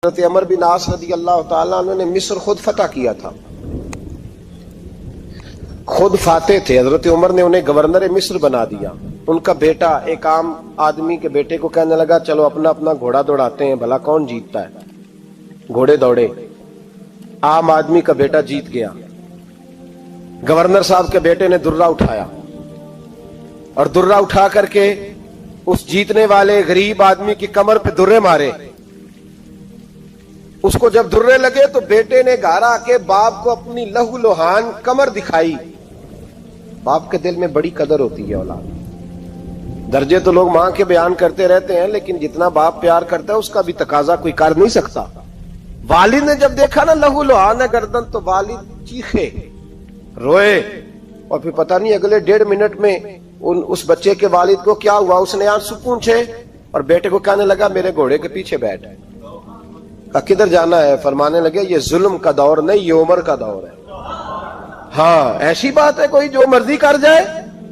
حضرت عمر بن عاص رضی اللہ تعالیٰ عنہ نے مصر خود فتح کیا تھا، خود فاتح تھے۔ حضرت عمر نے انہیں گورنر مصر بنا دیا۔ ان کا بیٹا ایک عام آدمی کے بیٹے کو کہنے لگا چلو اپنا اپنا گھوڑا دوڑاتے ہیں، بھلا کون جیتتا ہے۔ گھوڑے دوڑے، عام آدمی کا بیٹا جیت گیا۔ گورنر صاحب کے بیٹے نے درہ اٹھایا اور درہ اٹھا کر کے اس جیتنے والے غریب آدمی کی کمر پہ درے مارے۔ اس کو جب درے لگے تو بیٹے نے گھر آ کے باپ کو اپنی لہو لوہان کمر دکھائی۔ باپ کے دل میں بڑی قدر ہوتی ہے اولاد۔ درجے تو لوگ ماں کے بیان کرتے رہتے ہیں، لیکن جتنا باپ پیار کرتا ہے اس کا بھی تقاضا کوئی کر نہیں سکتا۔ والد نے جب دیکھا نا لہو لوہان ہے گردن، تو والد چیخے، روئے، اور پھر پتہ نہیں اگلے 1.5 منٹ میں اس بچے کے والد کو کیا ہوا، اس نے آنسو پونچھے اور بیٹے کو کہنے لگا میرے گھوڑے کے پیچھے بیٹھ۔ کدھر جانا ہے؟ فرمانے لگے یہ ظلم کا دور نہیں، یہ عمر کا دور ہے۔ ہاں ایسی بات ہے کوئی جو مرضی کر جائے؟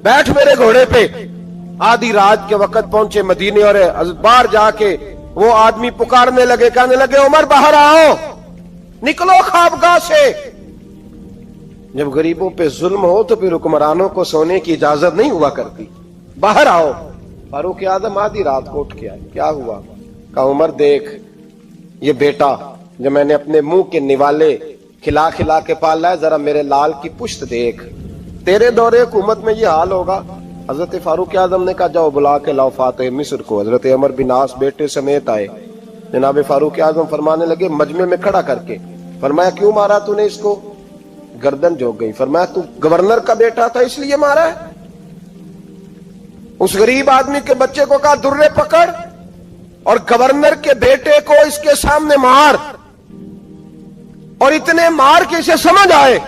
بیٹھ میرے گھوڑے پہ۔ آدھی رات کے وقت پہنچے مدینے، اور باہر جا کے وہ آدمی پکارنے لگے، کہنے لگے عمر باہر آؤ، نکلو خوابگاہ سے۔ جب غریبوں پہ ظلم ہو تو پھر حکمرانوں کو سونے کی اجازت نہیں ہوا کرتی۔ باہر آؤ۔ فاروق اعظم آدھی رات کو اٹھ کے آئے، کیا ہوا؟ کہا عمر دیکھ، یہ بیٹا جو میں نے اپنے منہ کے نوالے کھلا کھلا کے پالا ہے، ذرا میرے لال کی پشت دیکھ، تیرے دور حکومت میں یہ حال ہوگا۔ حضرت فاروق اعظم نے کہا جاؤ بلا کے لاؤ فاتح مصر کو۔ حضرت عمر بن عاص بیٹے سمیت آئے۔ جناب فاروق اعظم فرمانے لگے مجمع میں کھڑا کر کے، فرمایا کیوں مارا تو نے اس کو؟ گردن جھک گئی۔ فرمایا تو گورنر کا بیٹا تھا اس لیے مارا ہے؟ اس غریب آدمی کے بچے کو کہا درے پکڑ اور گورنر کے بیٹے کو اس کے سامنے مار، اور اتنے مار کے اسے سمجھ آئے۔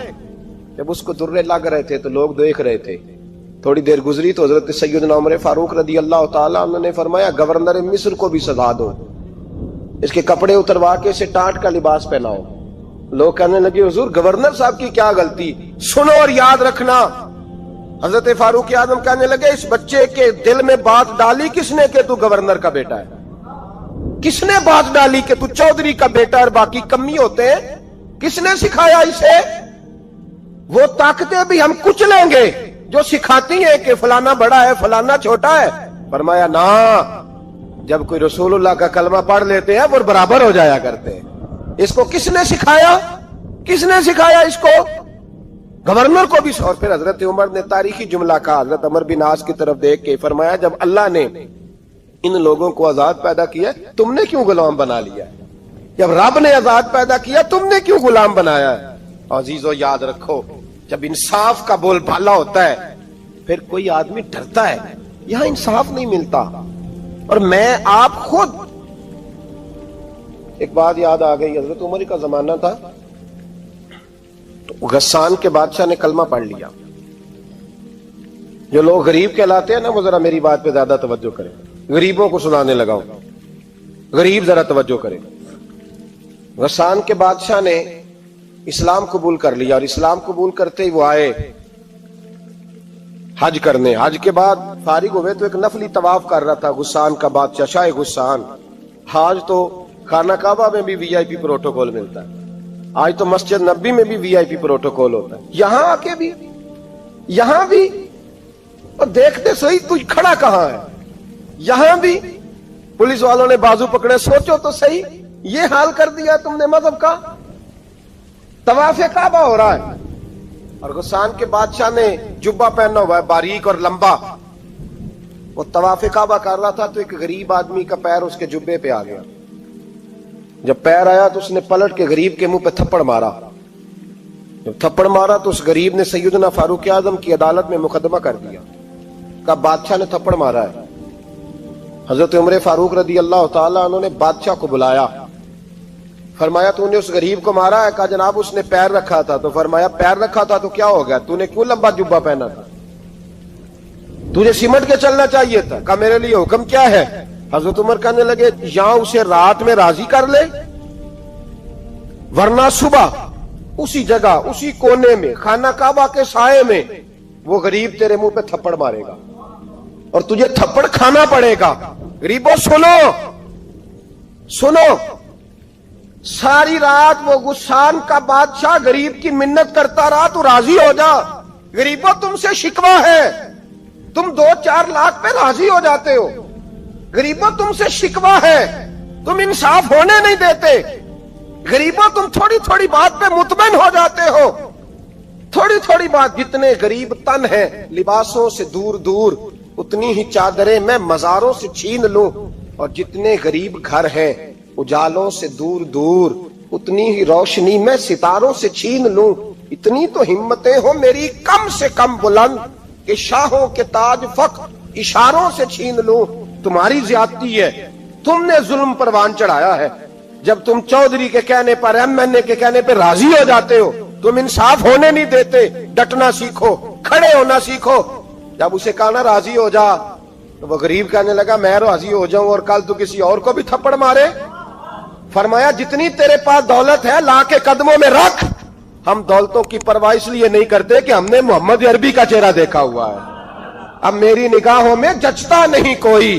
جب اس کو درے لگ رہے تھے تو لوگ دیکھ رہے تھے۔ تھوڑی دیر گزری تو حضرت سیدنا عمر فاروق رضی اللہ تعالیٰ عنہ نے فرمایا گورنر مصر کو بھی سزا دو، اس کے کپڑے اتروا کے اسے ٹاٹ کا لباس پہناؤ۔ لوگ کہنے لگے حضور گورنر صاحب کی کیا غلطی؟ سنو اور یاد رکھنا۔ حضرت فاروق اعظم کہنے لگے اس بچے کے دل میں بات ڈالی کس نے کہ تو گورنر کا بیٹا ہے؟ کس نے بات ڈالی کہ تو چودھری کا بیٹا اور باقی کمی ہوتے ہیں؟ کس نے سکھایا اسے؟ وہ طاقتیں بھی ہم کچھ لیں گے جو سکھاتی ہیں کہ فلانا بڑا ہے فلانا چھوٹا ہے۔ فرمایا نا، جب کوئی رسول اللہ کا کلمہ پڑھ لیتے ہیں وہ برابر ہو جایا کرتے ہیں۔ اس کو کس نے سکھایا؟ کس نے سکھایا اس کو؟ گورنر کو بھی۔ اور پھر حضرت عمر نے تاریخی جملہ کہا، حضرت عمر بن عاص کی طرف دیکھ کے فرمایا جب اللہ نے ان لوگوں کو آزاد پیدا کیا تم نے کیوں غلام بنا لیا؟ جب رب نے آزاد پیدا کیا تم نے کیوں غلام بنایا ہے؟ عزیزو یاد رکھو، جب انصاف کا بول بالا ہوتا ہے پھر کوئی آدمی ڈرتا ہے۔ یہاں انصاف نہیں ملتا۔ اور میں آپ خود ایک بات یاد آ گئی، حضرت عمر کا زمانہ تھا تو غسان کے بادشاہ نے کلمہ پڑھ لیا۔ جو لوگ غریب کہلاتے ہیں نا وہ ذرا میری بات پہ زیادہ توجہ کریں، غریبوں کو سنانے لگا ہوں، غریب ذرا توجہ کریں۔ غسان کے بادشاہ نے اسلام قبول کر لیا، اور اسلام قبول کرتے ہی وہ آئے حج کرنے۔ حج کے بعد فارغ ہوئے تو ایک نفلی طواف کر رہا تھا غسان کا بادشاہ، شاہ غسان۔ حج تو خانہ کعبہ میں بھی وی آئی پی پروٹوکول ملتا ہے، آج تو مسجد نبی میں بھی وی آئی پی پروٹوکول ہوتا ہے، یہاں آ کے بھی، یہاں بھی۔ اور دیکھتے صحیح تو کھڑا کہاں ہے؟ یہاں بھی پولیس والوں نے بازو پکڑے۔ سوچو تو صحیح، یہ حال کر دیا تم نے مذہب کا۔ طواف کعبہ ہو رہا ہے اور غسان کے بادشاہ نے جبہ پہنا ہوا ہے باریک اور لمبا، وہ طواف کعبہ کر رہا تھا تو ایک غریب آدمی کا پیر اس کے جبے پہ آ گیا۔ جب پیر آیا تو اس نے پلٹ کے غریب کے منہ پہ تھپڑ مارا۔ جب تھپڑ مارا تو اس غریب نے سیدنا فاروق اعظم کی عدالت میں مقدمہ کر دیا، کہا بادشاہ نے تھپڑ مارا ہے۔ حضرت عمر فاروق رضی اللہ تعالیٰ عنہ نے بادشاہ کو بلایا، فرمایا تو نے اس غریب کو مارا ہے؟ کہا جناب اس نے پیر رکھا تھا۔ تو فرمایا پیر رکھا تھا تو کیا ہو گیا؟ تو نے کیوں لمبا جبہ پہنا تھا؟ تجھے سمٹ کے چلنا چاہیے تھا۔ کہا میرے لیے حکم کیا ہے؟ حضرت عمر کہنے لگے یہاں اسے رات میں راضی کر لے، ورنہ صبح اسی جگہ اسی کونے میں خانہ کعبہ کے سائے میں وہ غریب تیرے منہ پہ تھپڑ مارے گا اور تجھے تھپڑ کھانا پڑے گا۔ غریبوں سنو سنو، सारी रात वो गुस्सान का बादशाह गरीब की मिन्नत करता रहा, तू राजी हो जा, गरीबों तुमसे शिकवा है, तुम 2-4 लाख पे राजी हो जाते हो, गरीबों तुमसे शिकवा है, तुम इंसाफ होने नहीं देते, गरीबों तुम थोड़ी थोड़ी बात पे मुतमइन हो जाते हो, थोड़ी थोड़ी बात। जितने गरीब तन है लिबासों से दूर दूर, उतनी ही चादरें मैं मजारों से छीन लूं, और जितने गरीब घर हैं उजालों से दूर दूर, उतनी ही रोशनी मैं सितारों से छीन लूं। इतनी तो हिम्मतें हो मेरी कम से कम बुलंद, कि शाहों के ताज फख्र इशारों से छीन लूं। तुम्हारी ज्यादती है, तुमने जुल्म परवान चढ़ाया है। जब तुम चौधरी के कहने पर, एमएनए के कहने पर राजी हो जाते हो, तुम इंसाफ होने नहीं देते। डटना सीखो, खड़े होना सीखो। जब उसे कहा ना राजी हो जा, तो वो गरीब कहने लगा मैं राजी हो जाऊं और कल तू किसी और को भी थप्पड़ मारे। फरमाया जितनी तेरे पास दौलत है ला के कदमों में रख। हम दौलतों की परवाह इसलिए नहीं करते कि हमने मोहम्मद अरबी का चेहरा देखा हुआ है। अब मेरी निगाहों में जचता नहीं कोई,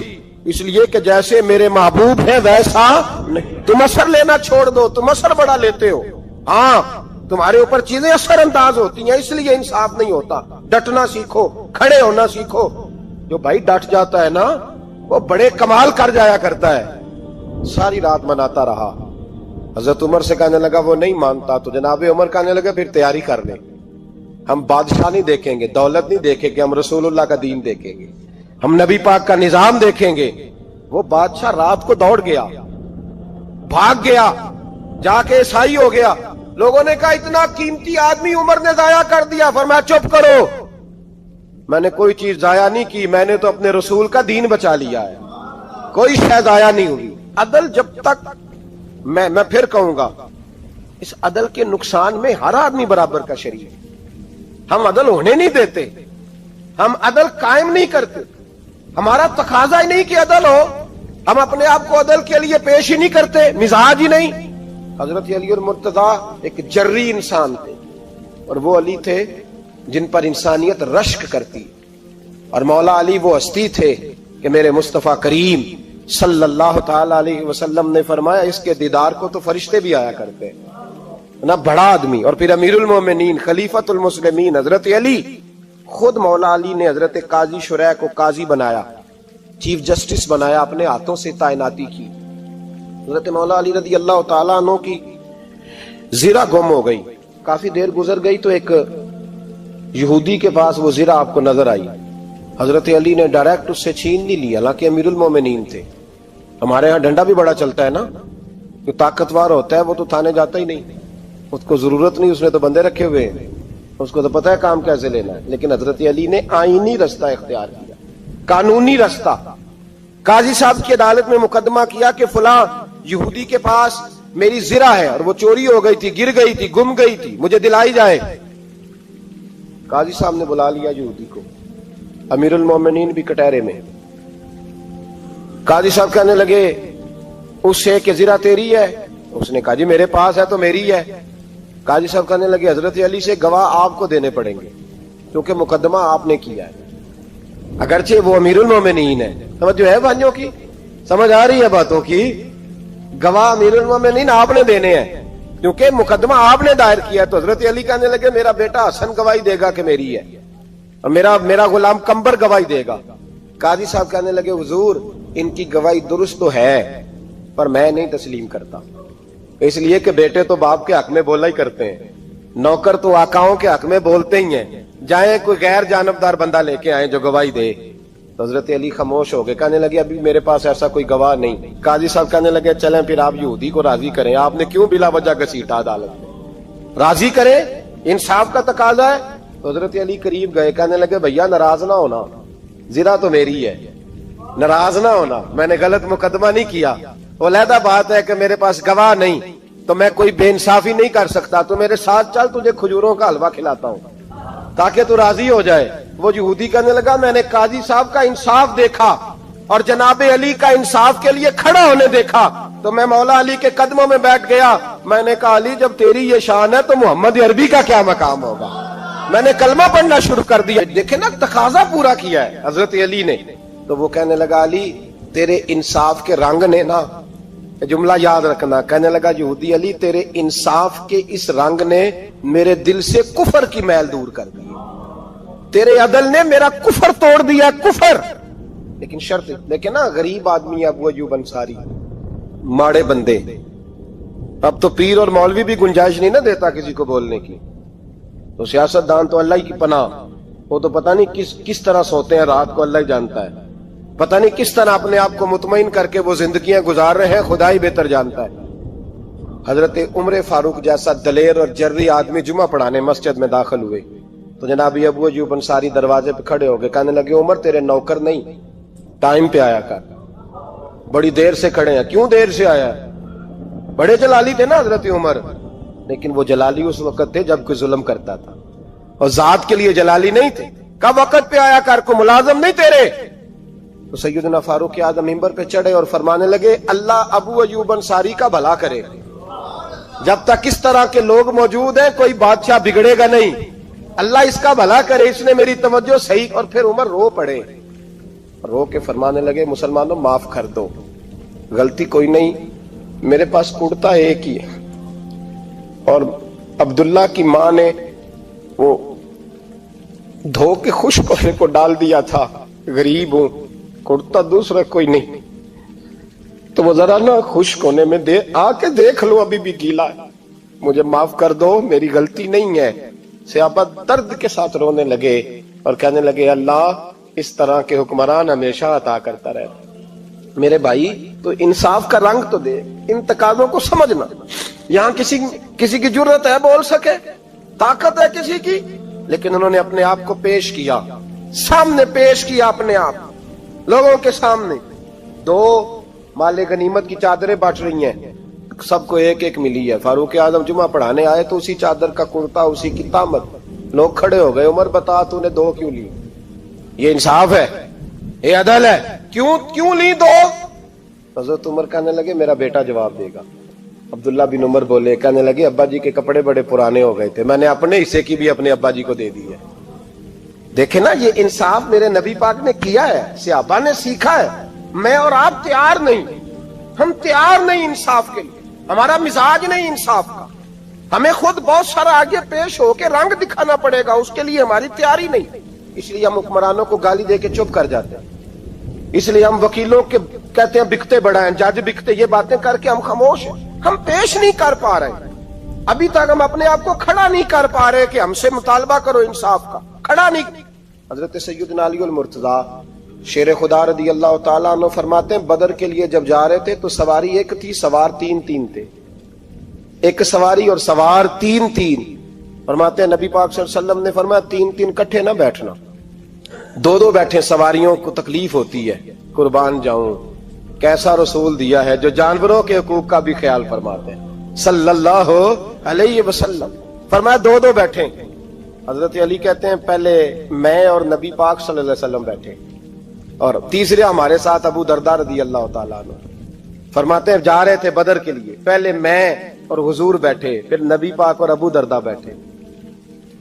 इसलिए कि जैसे मेरे महबूब है वैसा नहीं। तुम असर लेना छोड़ दो, तुम असर बड़ा लेते हो। हाँ, तुम्हारे ऊपर चीजें असर अंदाज होती हैं, इसलिए इंसाफ नहीं होता। डटना सीखो, खड़े होना सीखो। जो भाई डट जाता है ना, वो बड़े कमाल कर जाया करता है। सारी रात मनाता रहा। हजरत उमर से कहने लगा वो नहीं मानता, तो जनाब उमर कहने लगे फिर तैयारी कर ले, हम बादशाह नहीं देखेंगे, दौलत नहीं देखेंगे, हम रसूलुल्लाह का दीन देखेंगे, हम नबी पाक का निजाम देखेंगे। वो बादशाह रात को दौड़ गया, भाग गया, जाके ईसाई हो गया। लोगों ने कहा इतना कीमती आदमी उमर ने जाया कर दिया। फरमाया चुप करो, मैंने कोई चीज जाया नहीं की, मैंने तो अपने रसूल का दीन बचा लिया है, कोई शय जाया नहीं हुई। अदल जब तक मैं फिर कहूंगा, इस अदल के नुकसान में हर आदमी बराबर का शरीक है। हम अदल होने नहीं देते, हम अदल कायम नहीं करते, हमारा तकाजा ही नहीं कि अदल हो। हम अपने आप को अदल के लिए पेश ही नहीं करते, मिजाज ही नहीं। हजरत अली और मुर्तजा एक जर्री इंसान थे, और वो अली थे जिन पर इंसानियत रश्क करती, और मौला अली वो हस्ती थे कि मेरे मुस्तफा करीम सल्लल्लाहु ताला अलैहि वसल्लम ने फरमाया इसके दीदार को तो फरिश्ते भी आया करते ना। बड़ा आदमी, और फिर अमीरुल मोमिनीन खलीफतुल मुस्लिमीन हजरत अली, खुद मौला अली ने हजरत काजी शुरै को काजी बनाया, चीफ जस्टिस बनाया, अपने हाथों से तैनाती की। हजरत मौला अली रदी अल्लाह ताला अन्हु की जीरा गुम हो गई, काफी देर गुजर गई तो एक यहूदी के पास वो जीरा आपको नजर आई। हजरत अली ने डायरेक्ट उससे छीन नहीं लिया, हालांकि अमीरुल मोमिनीन थे। हमारे यहाँ डंडा भी बड़ा चलता है ना, जो ताकतवर होता है वो तो थाने जाता ही नहीं, उसको जरूरत नहीं, उसने तो बंदे रखे हुए हैं, उसको तो पता है काम कैसे लेना है। लेकिन हजरत अली ने आईनी रास्ता इख्तियार किया, कानूनी रास्ता। काजी साहब की अदालत में मुकदमा किया कि फलां यहूदी के पास मेरी जीरा है और वो चोरी हो गई थी, गिर गई थी, गुम गई थी, मुझे दिलाई जाए। काजी साहब ने बुला लिया यहूदी को, अमीरुल मोमिनीन भी कटहरे में। काजी साहब कहने लगे उससे कि जीरा तेरी है? उसने कहा जी मेरे पास है तो मेरी है। काजी साहब कहने लगे हजरत अली से गवाह आपको देने पड़ेंगे, क्योंकि मुकदमा आपने किया है, अगरचे वो अमीरुल मोमिनीन है। समझ जो है भाइयों की, समझ आ रही है बातों की? गवाह अमीरुल मोमिनीन आपने देने हैं, क्योंकि मुकदमा आपने दायर किया। तो हजरत अली कहने लगे मेरा बेटा हसन गवाही देगा कि मेरी है, और मेरा गुलाम कंबर गवाही देगा। काजी साहब कहने लगे हुजूर इनकी गवाही दुरुस्त तो है, पर मैं नहीं तस्लीम करता, इसलिए कि बेटे तो बाप के हक में बोला ही करते हैं, नौकर तो आकाओं के हक में बोलते ही हैं, जाए कोई गैर जानबदार बंदा लेके आए जो गवाही दे। तो हजरत अली खामोश हो गए, कहने लगे अभी मेरे पास ऐसा कोई गवाह नहीं। काजी साहब कहने लगे चलें फिर आप यहूदी को राजी करें, आपने क्यों बिला वजह घसीटा अदालत में, राजी करें, इंसाफ का तकाजा है। तो हजरत अली करीब गए, कहने लगे भैया नाराज ना होना, जीरा तो मेरी है, नाराज ना होना, मैंने गलत मुकदमा नहीं किया। वो लहदा बात है कि मेरे पास गवाह नहीं तो मैं कोई बेइंसाफी नहीं कर सकता, तो मेरे साथ चल तुझे खजूरों का हलवा खिलाता हूं ताकि तू राजी हो जाए। वो यहूदी कहने लगा मैंने काजी साहब का इंसाफ देखा और जनाबे अली का इंसाफ के लिए खड़ा होने देखा, तो मैं मौला अली के कदमों में बैठ गया। मैंने कहा अली जब तेरी ये शान है तो मोहम्मद अरबी का क्या मकाम होगा। मैंने कलमा पढ़ना शुरू कर दिया। देखे ना, तकाजा पूरा किया है हजरत अली ने। तो वो कहने लगा अली तेरे इंसाफ के रंग ने ना جملہ یاد رکھنا. کہنے لگا یہودی علی تیرے انصاف کے اس رنگ نے میرے دل سے کفر کی میل دور کر دی, تیرے عدل نے میرا کفر توڑ دیا, کفر. لیکن شرط دیکھیں نا, غریب آدمی ابو ایوب انصاری, ماڑے بندے. اب تو پیر اور مولوی بھی گنجائش نہیں نہ دیتا کسی کو بولنے کی, تو سیاست دان تو اللہ ہی کی پناہ, وہ تو پتہ نہیں کس طرح سوتے ہیں رات کو, اللہ ہی جانتا ہے. پتہ نہیں کس طرح اپنے آپ کو مطمئن کر کے وہ زندگیاں گزار رہے ہیں, خدا ہی بہتر جانتا ہے. حضرت عمر فاروق جیسا دلیر اور جرری آدمی جمعہ پڑھانے مسجد میں داخل ہوئے تو جناب ابو ایوب انصاری دروازے پہ کھڑے ہو گئے. کہنے لگے عمر تیرے نوکر نہیں, ٹائم پہ آیا کر, بڑی دیر سے کھڑے ہیں. کیوں دیر سے آیا؟ بڑے جلالی تھے نا حضرت عمر, لیکن وہ جلالی اس وقت تھے جب کوئی ظلم کرتا تھا, اور ذات کے لیے جلالی نہیں تھے. کب وقت پہ آیا کر, کو ملازم نہیں تیرے. تو سیدنا فاروق اعظم ممبر پہ چڑھے اور فرمانے لگے اللہ ابو ایوب انصاری کا بھلا کرے, جب تک اس طرح کے لوگ موجود ہیں کوئی بادشاہ بگڑے گا نہیں, اللہ اس کا بھلا کرے, اس نے میری توجہ صحیح. اور پھر عمر رو پڑے, رو کے فرمانے لگے مسلمانوں معاف کر دو, غلطی کوئی نہیں, میرے پاس کرتا ایک ہی ہے, اور عبداللہ کی ماں نے وہ دھو کے خشک ہونے کو ڈال دیا تھا, غریب ہوں, کرتا دوسرا کوئی نہیں, تو وہ ذرا نا خشک ہونے میں آ کے دیکھ لو ابھی بھی گیلا ہے, مجھے معاف کر دو, میری غلطی نہیں ہے. صحابہ درد کے ساتھ رونے لگے اور کہنے لگے اللہ اس طرح کے حکمران ہمیشہ عطا کرتا رہے. میرے بھائی تو انصاف کا رنگ تو دے, ان تقاضوں کو سمجھنا. یہاں کسی کی جرت ہے بول سکے, طاقت ہے کسی کی, لیکن انہوں نے اپنے آپ کو پیش کیا, سامنے پیش کیا اپنے آپ لوگوں کے سامنے. دو مال غنیمت کی چادریں بانٹ رہی ہیں, سب کو ایک ایک ملی ہے. فاروق اعظم جمعہ پڑھانے آئے تو اسی چادر کا کرتا, اسی کی تامت. لوگ کھڑے ہو گئے, عمر بتا تو نے دو کیوں لی؟ یہ انصاف ہے, یہ عدل ہے, کیوں لی دو؟ حضرت عمر کہنے لگے میرا بیٹا جواب دے گا. عبداللہ بن عمر بولے, کہنے لگے ابا جی کے کپڑے بڑے پرانے ہو گئے تھے, میں نے اپنے حصے کی بھی اپنے ابا جی کو دے دی ہے. دیکھیں نا یہ انصاف میرے نبی پاک نے کیا ہے, صحابہ نے سیکھا ہے. میں اور آپ تیار نہیں, ہم تیار نہیں انصاف کے لیے, ہمارا مزاج نہیں انصاف کا. ہمیں خود بہت سارا آگے پیش ہو کے رنگ دکھانا پڑے گا, اس کے لیے ہماری تیاری نہیں. اس لیے ہم حکمرانوں کو گالی دے کے چپ کر جاتے ہیں, اس لیے ہم وکیلوں کے کہتے ہیں بکتے بڑا ہیں, جج بکتے, یہ باتیں کر کے ہم خاموش ہیں. ہم پیش نہیں کر پا رہے, ابھی تک ہم اپنے آپ کو کھڑا نہیں کر پا رہے کہ ہم سے مطالبہ کرو انصاف کا, کھڑا نہیں. حضرت سیدنا علی المرتضی شیر خدا رضی اللہ تعالیٰ عنہ فرماتے ہیں بدر کے لیے جب جا رہے تھے تو سواری ایک تھی, سوار تین تھے. ایک سواری اور سوار تین. فرماتے ہیں نبی پاک صلی اللہ علیہ وسلم نے فرمایا تین کٹھے نہ بیٹھنا, دو بیٹھے, سواریوں کو تکلیف ہوتی ہے. قربان جاؤں, کیسا رسول دیا ہے جو جانوروں کے حقوق کا بھی خیال فرماتے ہیں صلی اللہ علیہ وسلم. فرمایا دو بیٹھے. حضرت علی کہتے ہیں پہلے میں اور نبی پاک صلی اللہ علیہ وسلم بیٹھے, اور تیسرے ہمارے ساتھ ابو درداء رضی اللہ تعالیٰ عنہ. فرماتے ہیں جا رہے تھے بدر کے لیے, پہلے میں اور حضور بیٹھے, پھر نبی پاک اور ابو درداء بیٹھے.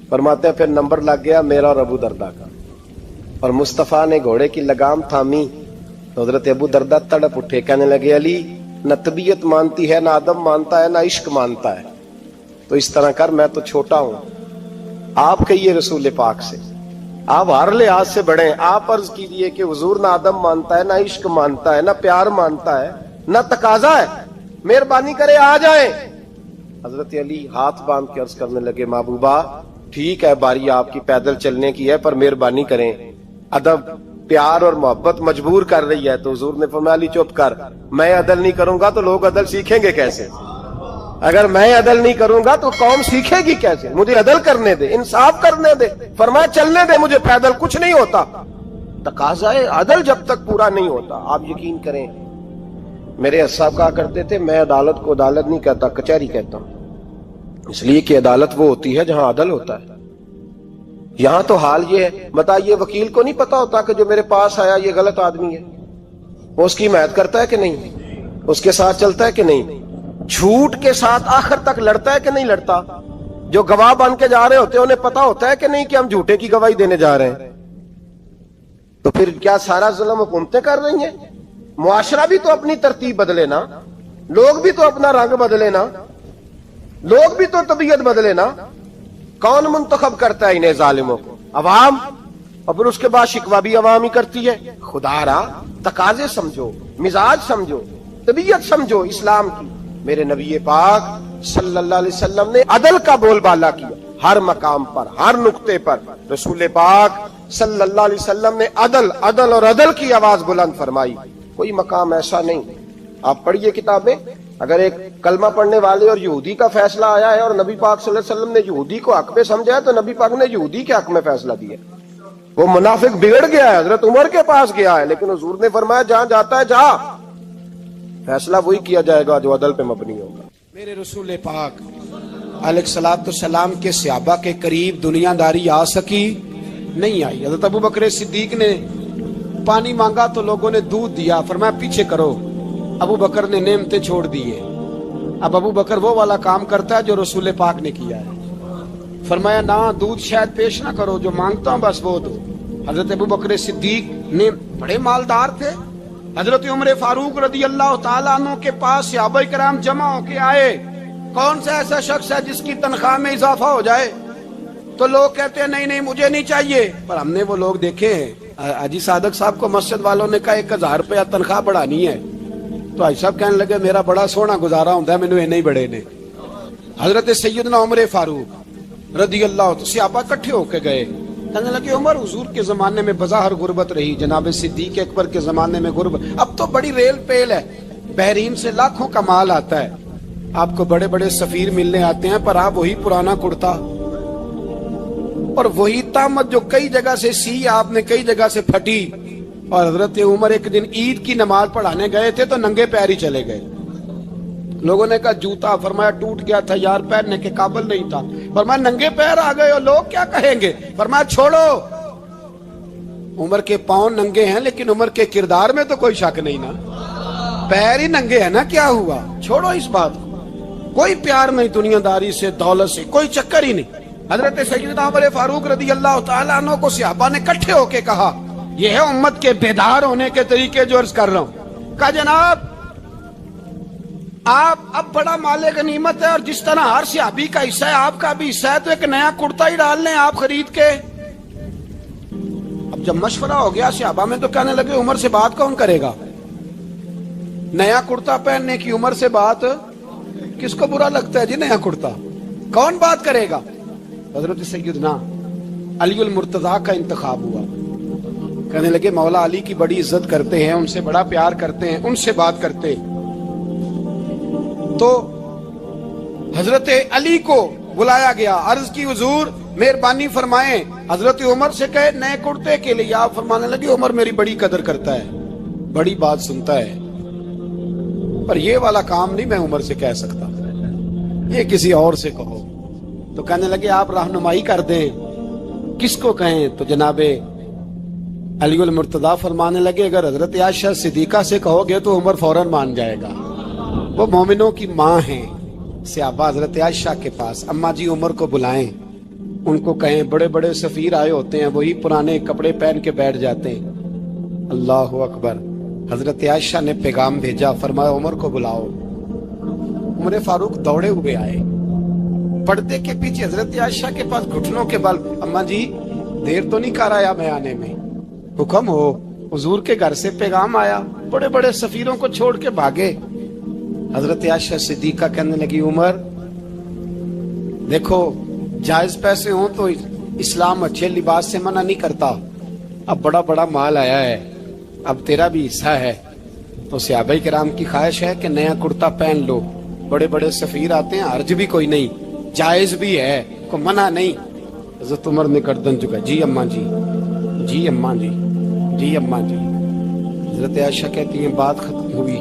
فرماتے ہیں پھر نمبر لگ گیا میرا اور ابو درداء کا, اور مصطفیٰ نے گھوڑے کی لگام تھامی تو حضرت ابو درداء تڑپ اٹھے, کہنے لگے علی نہ طبیعت مانتی ہے, نہ ادب مانتا ہے, نہ عشق مانتا ہے, تو اس طرح کر, میں تو چھوٹا ہوں, آپ کہیے رسول پاک سے, آپ ہر لحاظ سے بڑے ہیں, آپ عرض کیجئے کہ حضور نہ ادب مانتا ہے, نہ عشق مانتا ہے, نہ پیار مانتا ہے, نہ تقاضا ہے, مہربانی کرے آ جائیں. حضرت علی ہاتھ باندھ کے عرض کرنے لگے محبوبہ ٹھیک ہے باری آپ کی پیدل چلنے کی ہے, پر مہربانی کریں, ادب پیار اور محبت مجبور کر رہی ہے. تو حضور نے فرمایا علی چپ کر, میں عدل نہیں کروں گا تو لوگ عدل سیکھیں گے کیسے؟ اگر میں عدل نہیں کروں گا تو قوم سیکھے گی کیسے؟ مجھے عدل کرنے دے, انصاف کرنے دے. فرمایا چلنے دے مجھے, پیدل کچھ نہیں ہوتا. تقاضا عدل جب تک پورا نہیں ہوتا, آپ یقین کریں میرے صاحب کہا کرتے تھے میں عدالت کو عدالت نہیں کہتا, کچہری کہتا ہوں, اس لیے کہ عدالت وہ ہوتی ہے جہاں عدل ہوتا ہے. یہاں تو حال یہ ہے, بتائیے وکیل کو نہیں پتا ہوتا کہ جو میرے پاس آیا یہ غلط آدمی ہے, وہ اس کی حمایت کرتا ہے کہ نہیں, اس کے ساتھ چلتا ہے کہ نہیں, جھوٹ کے ساتھ آخر تک لڑتا ہے کہ نہیں لڑتا. جو گواہ بن کے جا رہے ہوتے ہیں انہیں پتا ہوتا ہے کہ نہیں کہ ہم جھوٹے کی گواہی دینے جا رہے ہیں. تو پھر کیا سارا ظلم حکومتیں کر رہی ہیں؟ معاشرہ بھی تو اپنی ترتیب بدلے نا. लोग भी तो अपना रंग बदले ना, लोग भी तो तबीयत बदले ना। कौन मुंतखब करता है इन्हें जालिमों को? अवाम। और फिर उसके बाद शिकवा भी अवाम ही करती है। खुदा रा, तकाजे समझो, मिजाज समझो, तबीयत समझो इस्लाम की। मेरे नबी पाक सल्लल्लाहु अलैहि वसल्लम ने अदल का बोलबाला किया हर मकाम पर, हर नुक्ते पर। रसूल पाक सल्लल्लाहु अलैहि वसल्लम ने अदल अदल और अदल की आवाज बुलंद फरमाई। कोई मकाम ऐसा नहीं। आप पढ़िए किताबें, अगर एक कलमा पढ़ने वाले और यहूदी का फैसला आया है और नबी पाक सल्लल्लाहु अलैहि वसल्लम ने यहूदी को हक में समझा है, तो नबी पाक ने यहूदी के हक में फैसला दिया। वो मुनाफिक बिगड़ गया है, हजरत उमर के पास गया है, लेकिन हुजूर ने फरमाया जहां जाता है जा, फैसला वही किया जाएगा जो अदल पे मबनी होगा। मेरे रसूल पाक अलैहिस्सलातु सलाम के सहाबा के करीब दुनियादारी आ सकी नहीं आई। हजरत अबू बकर सिद्दीक ने पानी मांगा तो लोगों ने दूध दिया, फरमाया पीछे करो। अबू बकर ने नेमतें छोड़ दिए। अब अबू बकर वो वाला काम करता है जो रसूल पाक ने किया है। फरमाया ना, दूध शायद पेश ना करो, जो मांगता हूं बस वो दो। हजरत अबू बकर सिद्दीक ने बड़े मालदार थे। हजरत उमर फारूक रदी अल्लाह तआला अन्हु के पास सहाबाए किराम जमा होके आए। कौन सा ऐसा शख्स है जिसकी तनख्वाह में इजाफा हो जाए? तो लोग कहते हैं नहीं नहीं मुझे नहीं चाहिए। पर हमने वो लोग देखे हैं, हाजी सादक साहब को मस्जिद वालों ने कहा 1000 रुपया तनख्वाह बढ़ानी है, तो हाजी साहब कहने लगे मेरा बड़ा सोहना गुजारा होता है, मैंने नहीं बड़े ने। हजरत सैयदना उमर फारूक रदी अल्लाह सहाबा इकट्ठे होके गए, कहने लगे उमर हुजूर के जमाने में बज़ाहिर गुर्बत रही, जनाब सिद्दीक अकबर के जमाने में गुर्बत, अब तो बड़ी रेल पेल है, बहरीन से लाखों का माल आता है, आपको बड़े बड़े सफीर मिलने आते हैं, पर आप वही पुराना कुर्ता और वही तामत जो कई जगह से सी आपने कई जगह से फटी। और हजरत उमर एक दिन ईद की नमाज पढ़ाने गए थे तो नंगे पैर ही चले गए। लोगों ने कहा जूता, फरमाया टूट गया था यार, पहनने के काबिल नहीं था। फरमाया नंगे पैर आ गए हो, लोग क्या कहेंगे? फरमाया छोड़ो, उमर के पांव नंगे हैं लेकिन उमर के किरदार में तो कोई शक नहीं ना, पैर ही नंगे है ना, क्या हुआ? छोड़ो इस बात को, कोई प्यार नहीं दुनियादारी से, दौलत से, कोई चक्कर ही नहीं। हजरत सैयदना उमर फारूक रदी अल्लाह तआला अन्हु को सहाबा ने इकट्ठे होके कहा, यह है उम्मत के बेदार होने के तरीके जो अर्ज कर रहा हूं। कहा जनाब आप अब बड़ा माले गनीमत है और जिस तरह हर सहाबी का हिस्सा है आपका भी हिस्सा है, तो एक नया कुर्ता ही डाल लें आप खरीद के। अब जब मशवरा हो गया सहाबा में तो कहने लगे उमर से बात कौन करेगा? नया कुर्ता पहनने की उमर से बात किसको बुरा लगता है जी? नया कुर्ता कौन बात करेगा? हजरत सैयदना अली मुर्तजा का इंतखाब हुआ। कहने लगे मौला अली की बड़ी इज्जत करते हैं, उनसे बड़ा प्यार करते हैं, उनसे बात करते। तो हजरत अली को बुलाया गया, अर्ज की हुजूर मेहरबानी फरमाएं। हजरत उमर से कहे नए कुर्ते के लिए, आप फरमाने लगे उमर मेरी बड़ी कदर करता है, बड़ी बात सुनता है, पर ये वाला काम नहीं मैं उमर से कह सकता, ये किसी और से कहो। तो कहने लगे आप रहनुमाई कर दें, किसको कहें? तो जनाबे अली उल मुर्तजा फरमाने लगे अगर हजरत आयशा सिद्दीका से कहोगे तो उमर फौरन मान जाएगा, वो मोमिनों की माँ हैं। सहाबा हजरत आयशा के पास, अम्मा जी उमर को बुलाएं, उनको कहें बड़े बड़े सफीर आए होते हैं, वही पुराने कपड़े पहन के बैठ जाते हैं। अल्लाह अकबर। हजरत आयशा ने पैगाम भेजा, फरमाया उमर को बुलाओ। उमर फारूक दौड़े हुए आए, पर्दे के पीछे हजरत आयशा के पास घुटनों के बल, अम्मा जी देर तो नहीं कर आया मैं आने में? हुक्म हो, हुजूर के घर से पैगाम आया, बड़े बड़े सफीरों को छोड़ के भागे। हजरत आयशा सिद्दीका कहने लगी उमर देखो जायज पैसे हो तो इस्लाम अच्छे लिबास से मना नहीं करता, अब बड़ा बड़ा माल आया है, अब तेरा भी हिस्सा है, तो सहाबाए किराम की ख्वाहिश है कि नया कुर्ता पहन लो, बड़े बड़े सफीर आते हैं, हर्ज भी कोई नहीं, जायज भी है, को मना नहीं। हजरत उमर ने गर्दन झुकाई, जी अम्मा जी, जी अम्मा जी, जी अम्मा जी। हजरत आयशा कहती है बात खत्म हुई,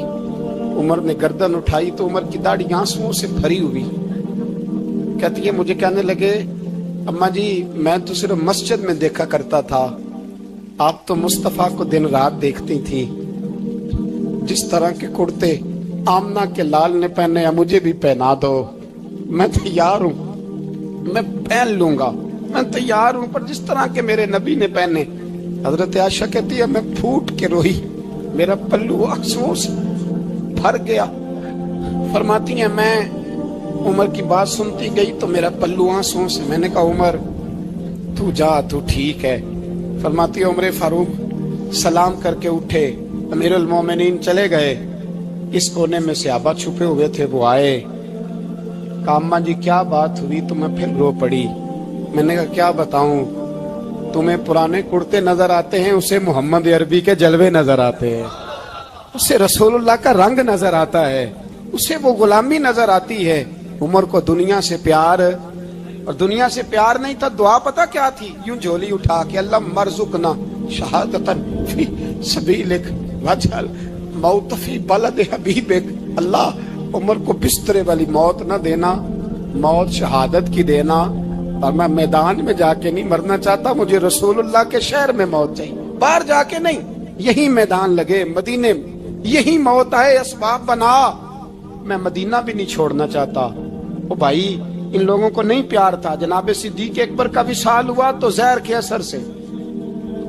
उमर ने गर्दन उठाई तो उमर की दाढ़ी आंसुओं से भरी हुई। कहती है मुझे कहने लगे अम्मा जी मैं तो सिर्फ मस्जिद में देखा करता था, आप तो मुस्तफा को दिन रात देखती थी, जिस तरह के कुर्ते आमना के लाल ने पहने हैं मुझे भी पहना दो, मैं तैयार हूँ, मैं पहन लूंगा, मैं तैयार हूँ, पर जिस तरह के मेरे नबी ने पहने। हजरत आयशा कहती है मैं फूट के रोई, मेरा पल्लू आंसुओं से भर गया। फरमाती हैं मैं उमर की बात सुनती गई तो मेरा पल्लू आंसुओं से, मैंने कहा उमर तू जा, तू ठीक है। फरमाती है उमर फारूक सलाम करके उठे, अमीरुल मोमिनीन चले गए। इस कोने में सहाबा छुपे हुए थे, वो आए, कहा अम्मा जी क्या बात हुई? तो मैं फिर रो पड़ी। मैंने कहा क्या बताऊं, तुम्हें पुराने कुर्ते नजर आते हैं, उसे मोहम्मद अरबी के जलवे नजर आते हैं, उसे रसूलुल्लाह का रंग नजर आता है, उसे वो गुलामी नजर आती है। उमर को दुनिया से प्यार, और दुनिया से प्यार नहीं था, दुआ पता क्या थी? यूं झोली उठा के अल्लाह मरजुकना शहादतन फी सबीलिक वजल मौत फी बलद हबीबिक। अल्लाह उमर को बिस्तरे वाली मौत न देना, मौत शहादत की देना, और मैं मैदान में जाके नहीं मरना चाहता, मुझे रसूलुल्लाह के शहर में मौत चाहिए, बाहर जाके नहीं, यही मैदान लगे मदीने में, यही मौत आए, असबाब बना, मैं मदीना भी नहीं छोड़ना चाहता। ओ भाई इन लोगों को नहीं प्यार था। जनाब सिद्दीक अकबर का विसाल हुआ तो जहर के असर से,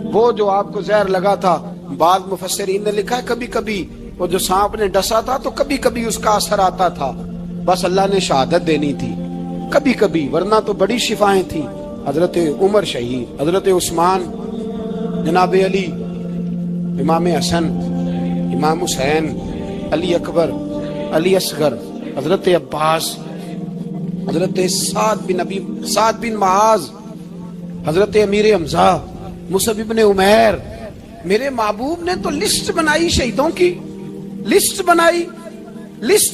वो जो आपको जहर लगा था, बाद मुफस्सिरीन ने लिखा है कभी कभी वो जो सांप ने डसा था तो कभी कभी उसका असर आता था, बस अल्लाह ने शहादत देनी थी कभी कभी, वरना तो बड़ी शिफाएं थी। हजरत उमर शहीद, हजरत उस्मान, जनाब अली, इमाम हसन, इमाम हुसैन, अली अकबर, अली असगर, हजरत अब्बास, हजरत साद बिन माज, हजरत अमीर हमजा, मुसअब इब्ने उमैर। मेरे महबूब ने तो लिस्ट बनाई शहीदों की, लिस्ट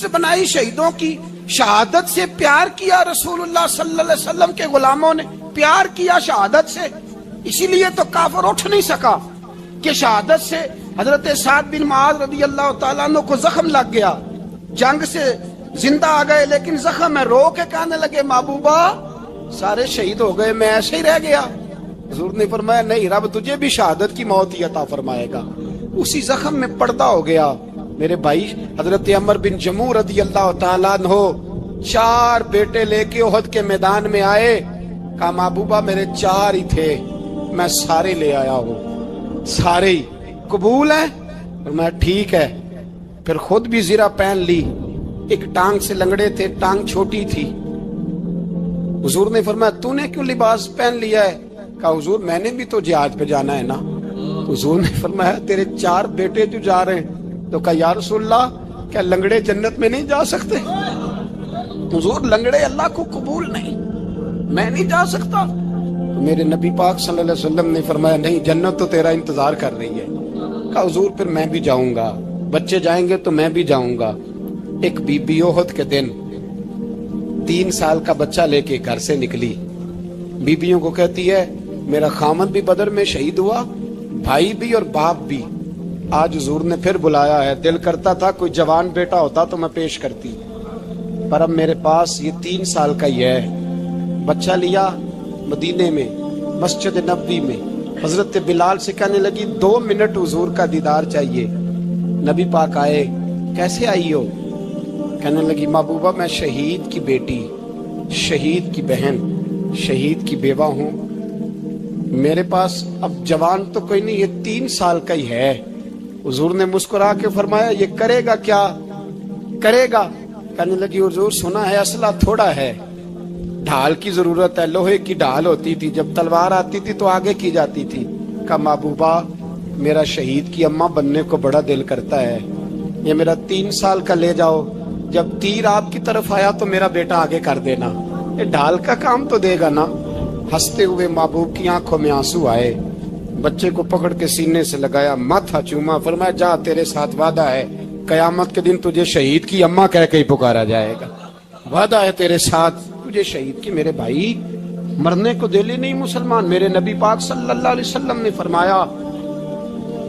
बनाई शहीदों की। शहादत से प्यार किया रसूलुल्लाह सल्लल्लाहु अलैहि वसल्लम के गुलामों ने, प्यार किया शहादत से, इसीलिए तो काफिर उठ नहीं सका कि शहादत से हजरत साद बिन माज रदी अल्लाह तआला अन्हु को जख्म लग गया, जंग से जिंदा आ गए लेकिन जख्म है, रो के कहने लगे महबूबा सारे शहीद हो गए, मैं ऐसे ही रह गया। हुजूर ने फरमाया नहीं, रब तुझे भी शहादत की मौत ही अता फरमाएगा। उसी जख्म में पर्दा हो गया। मेरे भाई हजरत अमर बिन जमू रदी अल्लाह तआला अन्हु 4 बेटे लेके ओहद के मैदान में आए, कहा महबूबा मेरे 4 ही थे, मैं सारे ले आया हूँ, सारे ही कबूल है? और मैं ठीक है। फिर खुद भी जीरा पहन ली, एक टांग से लंगड़े थे, टांग छोटी थी। हुजूर ने फरमाया तूने क्यों लिबास पहन लिया है? कहा हुजूर मैंने भी तो जिहाद पे जाना है ना। हुजूर ने फरमाया तेरे 4 बेटे जो जा रहे हैं। तो कहा या रसूलल्लाह क्या लंगड़े जन्नत में नहीं जा सकते? हुजूर लंगड़े अल्लाह को कबूल नहीं, मैं नहीं जा सकता। तो मेरे नबी पाक सल्लल्लाहु अलैहि वसल्लम ने फरमाया नहीं, जन्नत तो तेरा इंतजार कर रही है। कहा हुजूर फिर मैं भी जाऊंगा, बच्चे जाएंगे तो मैं भी जाऊंगा। एक बीबी ओहद के दिन 3 साल का बच्चा लेके घर से निकली, बीबियों को कहती है मेरा खामद भी बदर में शहीद हुआ, भाई भी और बाप भी। आज हुजूर ने फिर बुलाया है, दिल करता था कोई जवान बेटा होता तो मैं पेश करती, पर अब मेरे पास ये 3 साल का ही है। बच्चा लिया, मदीने में मस्जिद नबवी में हजरत बिलाल से कहने लगी 2 मिनट हुजूर का दीदार चाहिए। नबी पाक आए, कैसे आई हो? कहने लगी महबूबा मैं शहीद की बेटी, शहीद की बहन, शहीद की बेवा हूँ, मेरे पास अब जवान तो कोई नहीं, ये 3 साल का ही है। हुजूर ने मुस्कुरा के फरमाया ये करेगा क्या करेगा? कहने लगी हुजूर सुना है असला थोड़ा है, ढाल की जरूरत है, लोहे की ढाल होती थी, जब तलवार आती थी तो आगे की जाती थी। कहा महबूबा मेरा शहीद की अम्मा बनने को बड़ा दिल करता है, ये मेरा 3 साल का ले जाओ, जब तीर आपकी तरफ आया तो मेरा बेटा आगे कर देना, ये ढाल का काम तो देगा ना। हंसते हुए महबूब की आंखों में आंसू आए, बच्चे को पकड़ के सीने से लगाया, माथा चूमा, फरमाया जा तेरे साथ वादा है, कयामत के दिन तुझे शहीद की अम्मा कह के ही पुकारा जाएगा, वादा है तेरे साथ तुझे शहीद की। मेरे भाई मरने को दिल ही नहीं मुसलमान। मेरे नबी पाक सल्लल्लाहु अलैहि वसल्लम ने फरमाया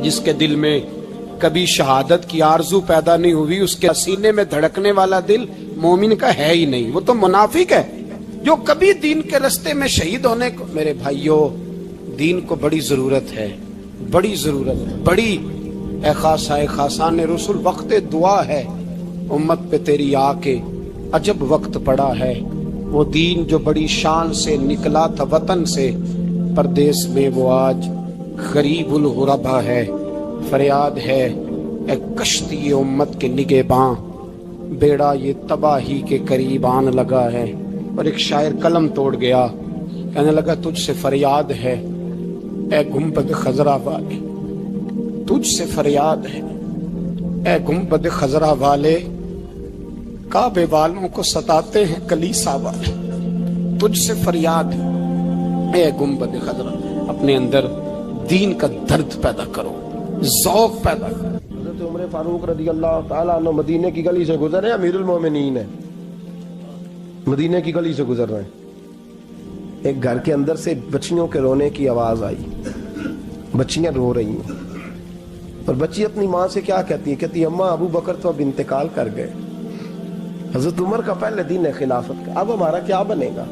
जिसके दिल में कभी शहादत की आरजू पैदा नहीं हुई, उसके सीने में धड़कने वाला दिल मोमिन का है ही नहीं, वो तो मुनाफिक है। जो कभी दीन के रास्ते में शहीद होने को, मेरे भाइयों दीन को बड़ी जरूरत है, बड़ी जरूरत है, बड़ी ए खासान रसूल वक्त दुआ है, उम्मत पे तेरी आके अजब वक्त पड़ा है। वो दीन जो बड़ी शान से निकला था वतन से, परदेश में वो आज गरीबुल गुरबा है। फरियाद है ए कश्ती उम्मत के निगहबां, बेड़ा ये तबाही के करीब आन लगा है। और एक शायर कलम तोड़ गया, कहने लगा तुझसे फरियाद है ए गुंबद खजरा वाले, तुझसे फरियाद है ए गुंबद खजरा वाले, काबे वालों को सताते हैं कलीसा वाले। तुझसे फरियाद है ए गुंबद खजरा। अपने अंदर दीन का दर्द पैदा करो, ज़ौक़ पैदा करो। हज़रत उमर फारूक रज़ी अल्लाह ताला अन्हु मदीने की गली से गुजर रहे हैं, अमीरुल मोमिनीन है, मदीने की गली से गुजर रहे हैं। एक घर के अंदर से बच्चियों के रोने की आवाज आई, बच्चियां रो रही हैं और बच्ची अपनी माँ से क्या कहती है, कहती है अम्मा अबू बकर तो अब इंतकाल कर गए। हजरत उमर का पहले दिन है खिलाफत का, अब हमारा क्या बनेगा,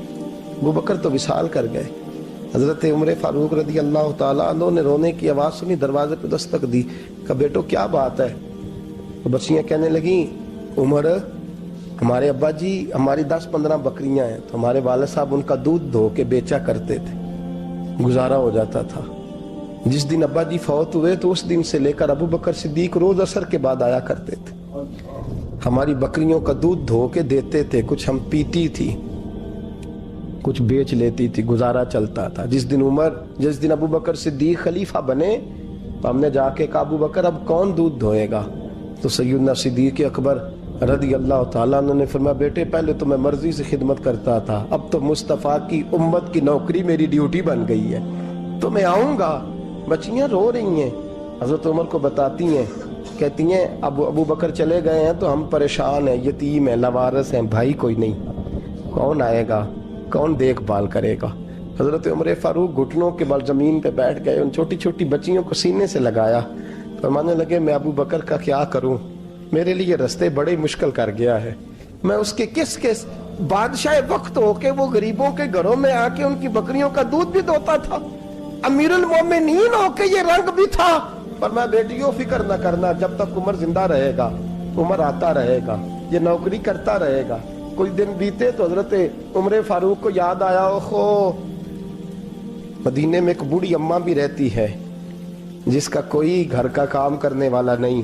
अबू बकर तो विसाल कर गए। हजरत उमर फारूक रज़ी अल्लाह ताला अन्हु ने रोने की आवाज़ सुनी, दरवाजे पे दस्तक दी, कहा बेटो क्या बात है। तो बच्चियां कहने लगी उमर हमारे अब्बा जी, हमारी 10-15 बकरियां हैं, तो हमारे वाले साहब उनका दूध धो के बेचा करते थे, गुजारा हो जाता था। जिस दिन अब्बा जी फौत हुए तो उस दिन से लेकर अबू बकर सिद्दीक रोज असर के बाद आया करते थे, हमारी बकरियों का दूध धो के देते थे, कुछ हम पीती थी, कुछ बेच लेती थी, गुजारा चलता था। जिस दिन अबू बकर सिद्दीक खलीफा बने तो हमने जाके कहा अबू बकर अब कौन दूध धोएगा, तो सैयदना सिद्दीक अकबर रज़ी अल्लाह ताला अन्हु ने फरमाया बेटे पहले तो मैं मर्जी से खिदमत करता था, अब तो मुस्तफ़ा की उम्मत की नौकरी मेरी ड्यूटी बन गई है, तो मैं आऊँगा। बच्चियाँ रो रही हैं, हज़रत उमर को बताती हैं, कहती हैं अब अबू बकर चले गए हैं तो हम परेशान हैं, यतीम हैं, लवारस हैं, भाई कोई नहीं, कौन आएगा, कौन देखभाल करेगा। हज़रत उमर फारूक घुटनों के बल ज़मीन पे बैठ गए, उन छोटी छोटी बच्चियों को सीने से लगाया, फरमाने लगे मैं अबू बकर का क्या करूं, मेरे लिए रास्ते बड़े मुश्किल कर गया है, मैं उसके किस किस बादशाह वक्त होके वो गरीबों के घरों में आके उनकी बकरियों का दूध भी धोता था, अमीरुल मोमिनीन होके ये रंग भी था। पर मैं बेटियों फिक्र न करना, जब तक उमर जिंदा रहेगा, उमर आता रहेगा, ये नौकरी करता रहेगा। कुछ दिन बीते तो हजरत उमर फारूक को याद आया, ओहो मदीने में एक बूढ़ी अम्मा भी रहती है जिसका कोई घर का काम करने वाला नहीं,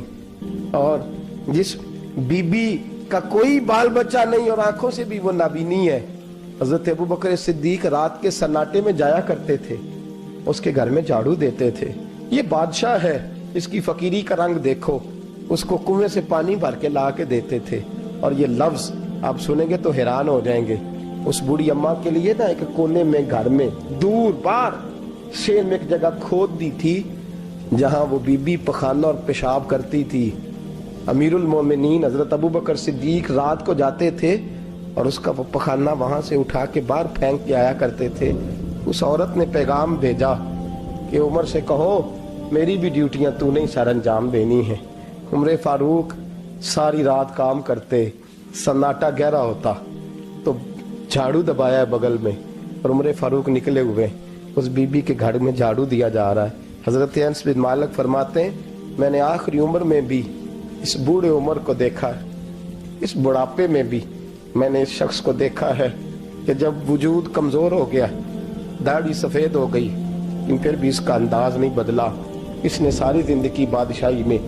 और जिस बीबी का कोई बाल बच्चा नहीं और आंखों से भी वो नाबीनी है। हजरत अबू बकर सिद्दीक रात के सन्नाटे में जाया करते थे, उसके घर में झाड़ू देते थे। ये बादशाह है, इसकी फकीरी का रंग देखो, उसको कुएं से पानी भर के ला के देते थे। और ये लफ्ज आप सुनेंगे तो हैरान हो जाएंगे। उस बूढ़ी अम्मा के लिए ना एक कोने में घर में दूर बाहर शेर में एक जगह खोद दी थी जहां वो बीबी पखाना और पेशाब करती थी। अमीरुल मोमिनीन हजरत अबू बकर सिद्दीक रात को जाते थे और उसका वो पखाना वहां से उठा के बाहर फेंक के आया करते थे। उस औरत ने पैगाम भेजा कि उमर से कहो मेरी भी ड्यूटियां तूने ही सर अंजाम देनी है। उमर फारूक सारी रात काम करते, सन्नाटा गहरा होता तो झाड़ू दबाया है बगल में और उमर फारूक निकले हुए, उस बीबी के घर में झाड़ू दिया जा रहा है। हजरत अनस बिन मालिक फरमाते हैं मैंने आखिरी उम्र में भी इस बूढ़े उमर को देखा है, इस बुढ़ापे में भी मैंने इस शख्स को देखा है कि जब वजूद कमजोर हो गया, दाढ़ी सफेद हो गई, लेकिन फिर भी इसका अंदाज नहीं बदला। इसने सारी जिंदगी बादशाही में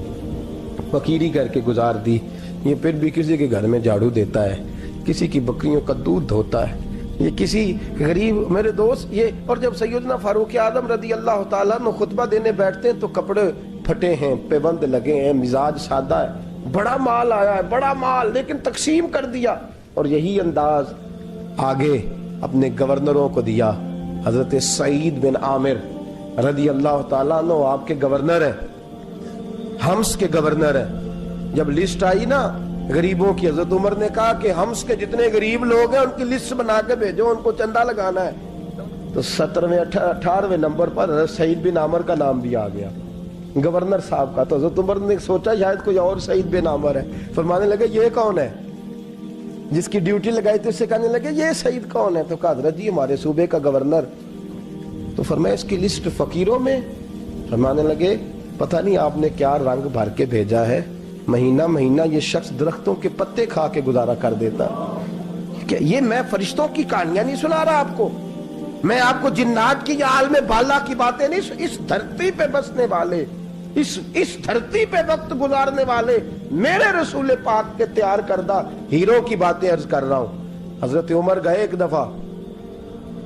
फकीरी करके गुजार दी, ये फिर भी किसी के घर में झाड़ू देता है, किसी की बकरियों का दूध धोता है, ये किसी गरीब मेरे दोस्त ये। और जब सैयदना फारूक आजम रज़ी अल्लाह ताला अन्हु खुतबा देने बैठते हैं तो कपड़े फटे हैं, पेबंद लगे हैं, मिजाज सादा है, बड़ा माल आया है, बड़ा माल, लेकिन तकसीम कर दिया। और यही अंदाज आगे अपने गवर्नरों को दिया। हजरत सईद बिन आमिर रज़ी अल्लाह ताला अन्हु आपके गवर्नर है, हम्स के गवर्नर है। जब लिस्ट आई ना गरीबों की, हजरत उमर ने कहा कि हम्स के जितने गरीब लोग हैं उनकी लिस्ट बना के भेजो, उनको चंदा लगाना है। तो 17वें 18वें नंबर पर सईद बिन आमिर का नाम भी आ गया, गवर्नर साहब का। तो हजरत उमर ने सोचा शायद कोई और सईद बिन आमिर है, फरमाने लगे ये कौन है, जिसकी ड्यूटी लगाई थी उससे कहने लगे ये सईद कौन है, तो कहा हजरत जी हमारे सूबे का गवर्नर। तो फरमाया इसकी लिस्ट फकीरों में, फरमाने लगे पता नहीं आपने क्या रंग भर के भेजा है, महीना महीना ये शख्स दरख्तों के पत्ते खा के गुजारा कर देता। क्या ये मैं फरिश्तों की कहानियां नहीं सुना रहा आपको, मैं आपको जिन्नात की या आलम बाला की बातें नहीं, इस धरती पे बसने वाले, इस धरती पे वक्त गुजारने वाले میرے रसूल पाक के तैयार करदा हीरो की बातें अर्ज कर रहा हूं। हजरत उमर गए एक दफा,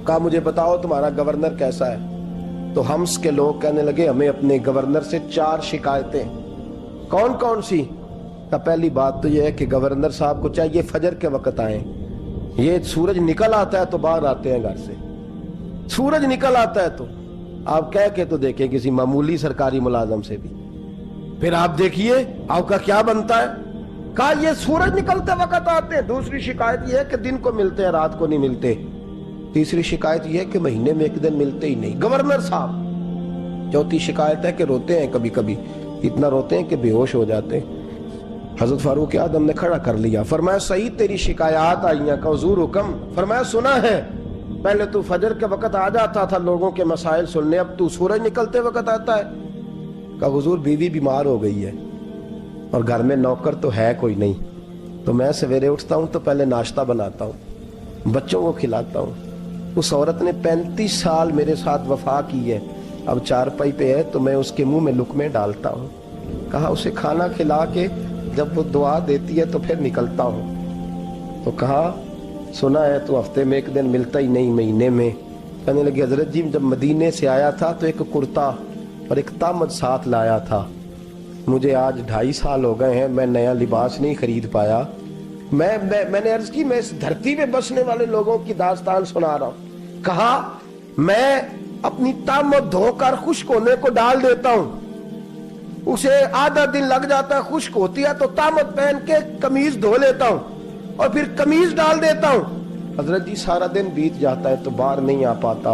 कहा मुझे बताओ तुम्हारा गवर्नर कैसा है। तो हम्स के लोग कहने लगे हमें अपने गवर्नर से 4 शिकायतें। कौन कौन सी? तो पहली बात तो यह है कि गवर्नर साहब को चाहिए फजर के वक्त आए। ये सूरज निकल आता है तो बाहर आते हैं घर से, सूरज निकल आता है तो आप कह के तो देखें किसी मामूली सरकारी मुलाजम से भी, फिर आप देखिए आपका क्या बनता है। कहा ये सूरज निकलते वक्त आते हैं। दूसरी शिकायत यह है कि दिन को मिलते हैं रात को नहीं मिलते। तीसरी शिकायत यह है कि महीने में एक दिन मिलते ही नहीं गवर्नर साहब। चौथी शिकायत है कि रोते हैं, कभी कभी इतना रोते हैं कि बेहोश हो जाते हैं। हजरत फारूक आदम ने खड़ा कर लिया, फरमाया सही तेरी शिकायत आई हैं। का हुजूर हुक्म। फरमाया सुना है, पहले तू फजर के वक्त आ जाता था लोगों के मसाइल सुनने, अब तू सूरज निकलते वक्त आता है। का हुजूर बीवी बीमार हो गई है और घर में नौकर तो है कोई नहीं, तो मैं सवेरे उठता हूं तो पहले नाश्ता बनाता हूं, बच्चों को खिलाता हूं। उस औरत ने 35 साल मेरे साथ वफा की है, अब चारपाई पे है तो मैं उसके मुंह में लुकमे डालता हूं। कहा उसे खाना खिला के जब वो दुआ देती है तो फिर निकलता हूं। तो कहा सुना है तो हफ्ते में एक दिन मिलता ही नहीं, महीने में। कहने लगे हजरत जी जब मदीने से आया था तो एक कुर्ता और एक तामद साथ लाया था, मुझे आज 2.5 साल हो गए हैं, मैं नया लिबास नहीं खरीद पाया। मैंने अर्ज की मैं इस धरती पे बसने वाले लोगों की दास्तान सुना रहा हूं। कहा मैं अपनी तामद धोकर खुश्क होने को डाल देता हूं, उसे आधा दिन लग जाता है, खुश्क होती है तो तामद पहन के कमीज धो लेता हूं और फिर कमीज डाल देता हूं। हजरत जी सारा दिन बीत जाता है तो बाहर नहीं आ पाता।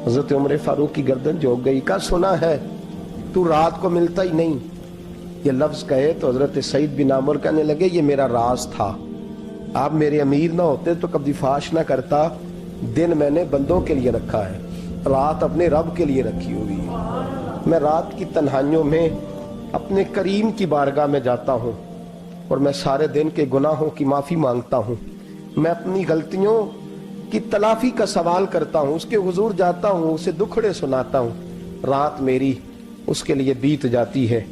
हजरत उमर फारूक की गर्दन झुक गई। का सुना है तू रात को मिलता ही नहीं। ये लफ्ज कहे तो हजरत सईद बिन आमर कहने लगे ये मेरा राज था, आप मेरे अमीर ना होते तो कभी फाश ना करता। दिन मैंने बंदों के लिए रखा है, रात अपने रब के लिए रखी हुई है। मैं रात की तन्हाइयों में अपने करीम की बारगाह में जाता हूँ और मैं सारे दिन के गुनाहों की माफी मांगता हूँ। मैं अपनी गलतियों की तलाफी का सवाल करता हूँ, उसके हुजूर जाता हूँ, उसे दुखड़े सुनाता हूँ। रात मेरी उसके लिए बीत जाती है।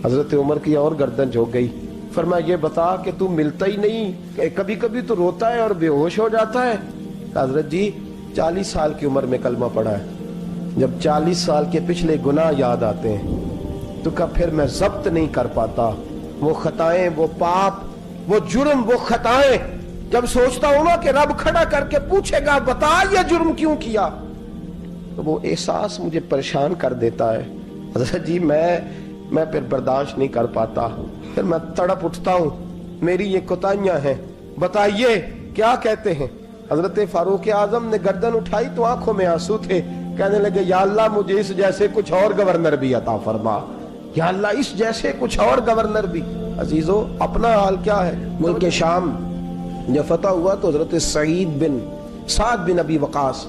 हजरत उमर की और गर्दन झुक गई। फरमाया ये बता कि तू मिलता ही नहीं, कभी कभी तो रोता है और बेहोश हो जाता है। हजरत जी 40 साल की उम्र में कलमा पढ़ा है, जब 40 साल के पिछले गुनाह याद आते हैं तो कब फिर मैं जब्त नहीं कर पाता। वो खताएं, वो पाप, वो जुर्म, वो खताएं जब सोचता हूं ना कि रब खड़ा करके पूछेगा बता ये जुर्म क्यों किया, तो वो एहसास मुझे परेशान कर देता है। हजरत जी मैं फिर बर्दाश्त नहीं कर पाता, फिर मैं तड़प उठता हूं, मेरी ये कोताहियां हैं, बताइए क्या कहते हैं। हजरत फारूक आजम ने गर्दन उठाई तो आंखों में आंसू थे। कहने लगे या अल्लाह मुझे इस जैसे कुछ और गवर्नर भी अता फरमा, या अल्लाह इस जैसे कुछ और गवर्नर भी। अजीजों अपना हाल क्या है। मुल्क शाम जब फतह हुआ तो हजरत साद बिन अबी वकास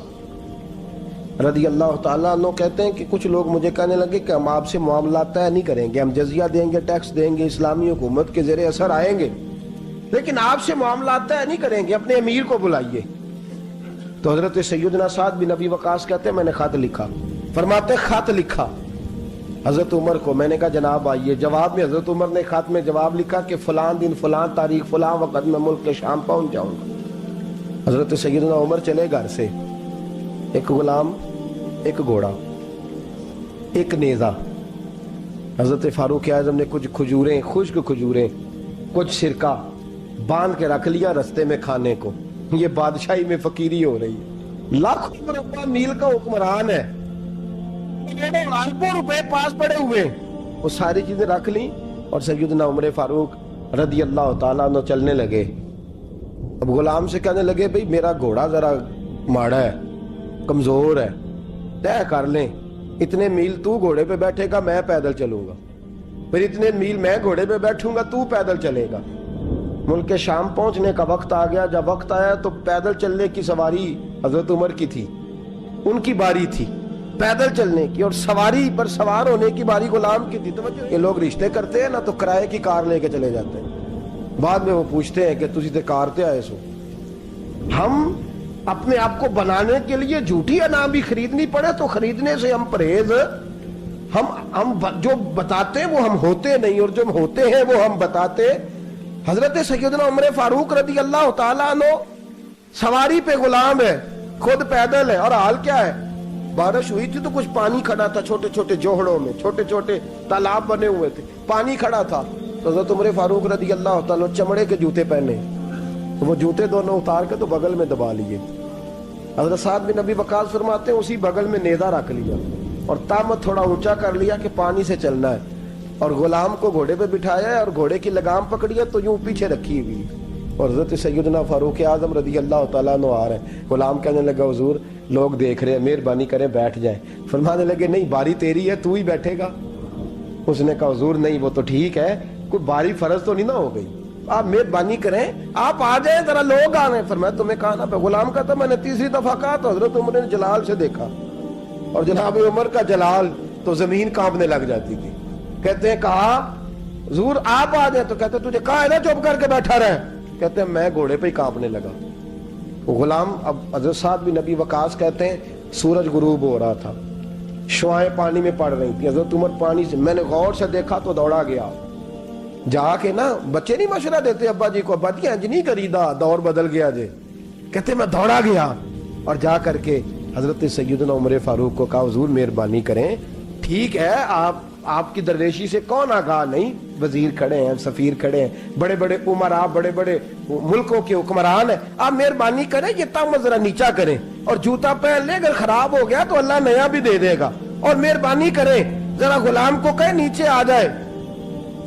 रदी अल्लाह ताला अन्हु कहते हैं कि कुछ लोग मुझे कहने लगे कि हम आपसे मामला तय नहीं करेंगे, हम जजिया देंगे, टैक्स देंगे, इस्लामी हुकूमत के ज़ेरे असर आएंगे, लेकिन आपसे मामला तय नहीं करेंगे, अपने अमीर को बुलाइए। तो हजरत सैयदना साद बिन अबी वकास कहते हैं मैंने खत लिखा। फरमाते खत लिखा हजरत उमर को। मैंने कहा जनाब आइए। जवाब में हजरत उमर ने खत में जवाब लिखा कि फलां दिन फलां तारीख फलां वक्त में मुल्क के शाम पहुंच जाऊंगा। हजरत सैयदना उमर चले घर से, एक गुलाम, एक घोड़ा, एक नेजा। हजरत फारूक आजम ने कुछ खजूरें, खुश्क खजूरें, कुछ सिरका बांध के रख लिया रास्ते में खाने को। ये बादशाही में फकीरी हो रही है। लाखों मुरब्बा मील का हुक्मरान है, लाखों रुपए पास पड़े हुए, वो सारी चीजें रख ली और सैयदना उमर फारूक रदी अल्लाह ताला अन्हु चलने लगे। अब गुलाम से कहने लगे भाई मेरा घोड़ा जरा माड़ा है, कमजोर है, तय कर लें, इतने मील तू घोड़े पे बैठेगा, मैं पैदल चलूंगा, फिर इतने मील मैं घोड़े पे बैठूंगा, तू पैदल चलेगा। मुल्क शाम पहुंचने का वक्त आ गया। जब वक्त आया तो पैदल चलने की सवारी हजरत उमर की थी, उनकी बारी थी पैदल चलने की, और सवारी पर सवार होने की बारी गुलाम की थी। तो ये लोग रिश्ते करते हैं ना तो किराए की कार लेके चले जाते हैं, बाद में वो पूछते हैं कि तुझे कार ते आए सो। हम अपने आप को बनाने के लिए झूठी अनाम भी खरीदनी पड़े तो खरीदने से हम परहेज ہم جو بتاتے وہ ہم ہوتے نہیں، اور جو ہم ہوتے ہیں وہ ہم بتاتے۔ حضرت سیدنا عمر فاروق رضی اللہ تعالیٰ عنہ سواری پہ غلام ہے، خود پیدل ہے، اور حال کیا ہے؟ بارش ہوئی تھی تو کچھ پانی کھڑا تھا چھوٹے چھوٹے جوہڑوں میں، چھوٹے چھوٹے تالاب بنے ہوئے تھے، پانی کھڑا تھا۔ تو حضرت عمر فاروق رضی اللہ تعالیٰ چمڑے کے جوتے پہنے، تو وہ جوتے دونوں اتار کے تو بغل میں دبا لیے۔ حضرت سعد بن ابی وقاص فرماتے ہیں اسی بغل میں نیزہ رکھ لیا اور تامت تھوڑا اونچا کر لیا کہ پانی سے چلنا ہے، اور غلام کو گھوڑے پہ بٹھایا ہے اور گھوڑے کی لگام پکڑی ہے تو یوں پیچھے رکھی ہوئی، اور حضرت سیدنا فاروق اعظم رضی اللہ تعالیٰ عنہ آ رہے ہیں۔ غلام کہنے لگا حضور لوگ دیکھ رہے ہیں، مہربانی کریں بیٹھ جائیں۔ فرمانے لگے نہیں، باری تیری ہے، تو ہی بیٹھے گا۔ اس نے کہا حضور نہیں، وہ تو ٹھیک ہے، کوئی باری فرض تو نہیں نہ ہو گئی، آپ مہربانی کریں آپ آ جائیں، ذرا لوگ آ رہے ہیں۔ فرمایا تمہیں کہا نا، غلام کہتا میں نے تیسری دفعہ کہا تو حضرت عمر نے جلال سے دیکھا، اور جناب عمر کا جلال تو زمین کانپنے لگ جاتی تھی۔ کہتے ہیں کہا حضور آپ آ جائیں، تو کہتے ہیں تجھے کہا ہے نا چپ کر کے بیٹھا رہے، کہتے ہیں میں گھوڑے پہ ہی کانپنے لگا۔ غلام اب حضرت سعد بن ابی وقاص کہتے ہیں سورج غروب ہو رہا تھا، شعائیں پانی میں پڑ رہی تھی، حضرت عمر پانی سے، میں نے غور سے دیکھا تو دوڑا گیا، جا کے نا بچے نہیں مشورہ دیتے ابا جی کو، ابا جی انج نہیں کریدا، دور بدل گیا جے، کہتے میں دوڑا گیا اور جا کر کے حضرت سیدنا عمر فاروق کو کہا حضور مہربانی کریں، ٹھیک ہے آپ کی درویشی سے کون آگاہ نہیں، وزیر کھڑے ہیں، سفیر کھڑے ہیں، بڑے بڑے عمرا، بڑے بڑے ملکوں کے حکمران ہیں، آپ مہربانی کریں یہ تامت ذرا نیچا کریں اور جوتا پہن لے، اگر خراب ہو گیا تو اللہ نیا بھی دے دے گا، اور مہربانی کریں ذرا غلام کو کہیں نیچے آ جائے۔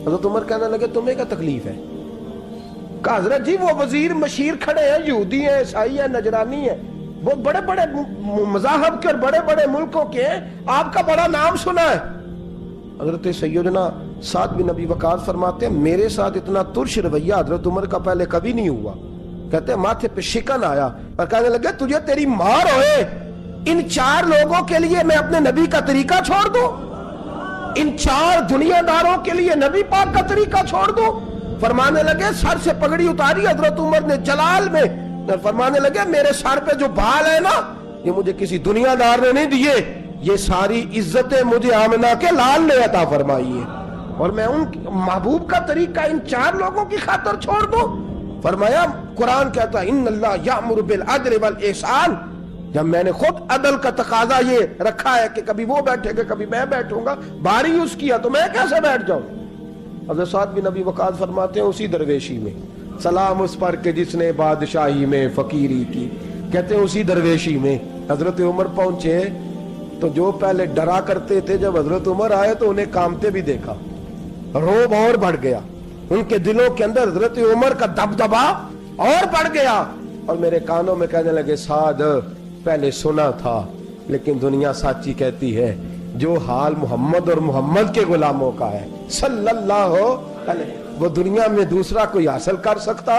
حضرت عمر کہنے لگے تمہیں کیا تکلیف ہے؟ کہا حضرت جی وہ وزیر مشیر کھڑے ہیں، یہودی ہیں، عیسائی ہیں، نجرانی ہیں، وہ بڑے بڑے مذاہب کے اور بڑے بڑے ملکوں کے ہیں، آپ کا بڑا نام سنا ہے۔ حضرت سیدنا سعد بن ابی وقاص فرماتے ہیں میرے ساتھ اتنا ترش رویہ حضرت عمر کا پہلے کبھی نہیں ہوا، کہتے ہیں ماتھے پہ شکن آیا اور کہنے لگے تجھے تیری مار ہوئے، ان 4 لوگوں کے لیے میں اپنے نبی کا طریقہ چھوڑ دوں، ان 4 دنیا داروں کے لیے نبی پاک کا طریقہ چھوڑ دوں؟ فرمانے لگے سر سے پگڑی اتاری حضرت عمر نے جلال میں، فرمانے لگے میرے سر پہ جو بال ہے نا یہ مجھے کسی دنیا دار نے نہیں دیے، یہ ساری عزتیں مجھے آمنہ کے لال نے عطا فرمائی ہے، اور میں ان محبوب کا طریقہ ان 4 لوگوں کی خاطر چھوڑ دوں؟ فرمایا قرآن کہتا ہے ان اللہ یأمر بالعدل والاحسان، جب میں نے خود عدل کا تقاضا یہ رکھا ہے کہ کبھی وہ بیٹھے گا کبھی میں بیٹھوں گا، باری اس کی ہے تو میں کیسے بیٹھ جاؤں؟ حضرت سعد بن ابی وقاص فرماتے ہیں اسی درویشی میں سلام اس پر کہ جس نے بادشاہی میں فقیری کی، کہتے ہیں اسی درویشی میں حضرت عمر پہنچے تو جو پہلے ڈرا کرتے تھے جب حضرت عمر آئے تو انہیں کامتے بھی دیکھا، روب اور بڑھ گیا، ان کے دلوں کے اندر حضرت عمر کا دبدبا اور بڑھ گیا، اور میرے کانوں میں کہنے لگے سعد پہلے سنا تھا لیکن دنیا سچی کہتی ہے جو حال محمد اور محمد کے غلاموں کا ہے صلی اللہ علیہ، وہ دنیا میں دوسرا کوئی حاصل کر سکتا؟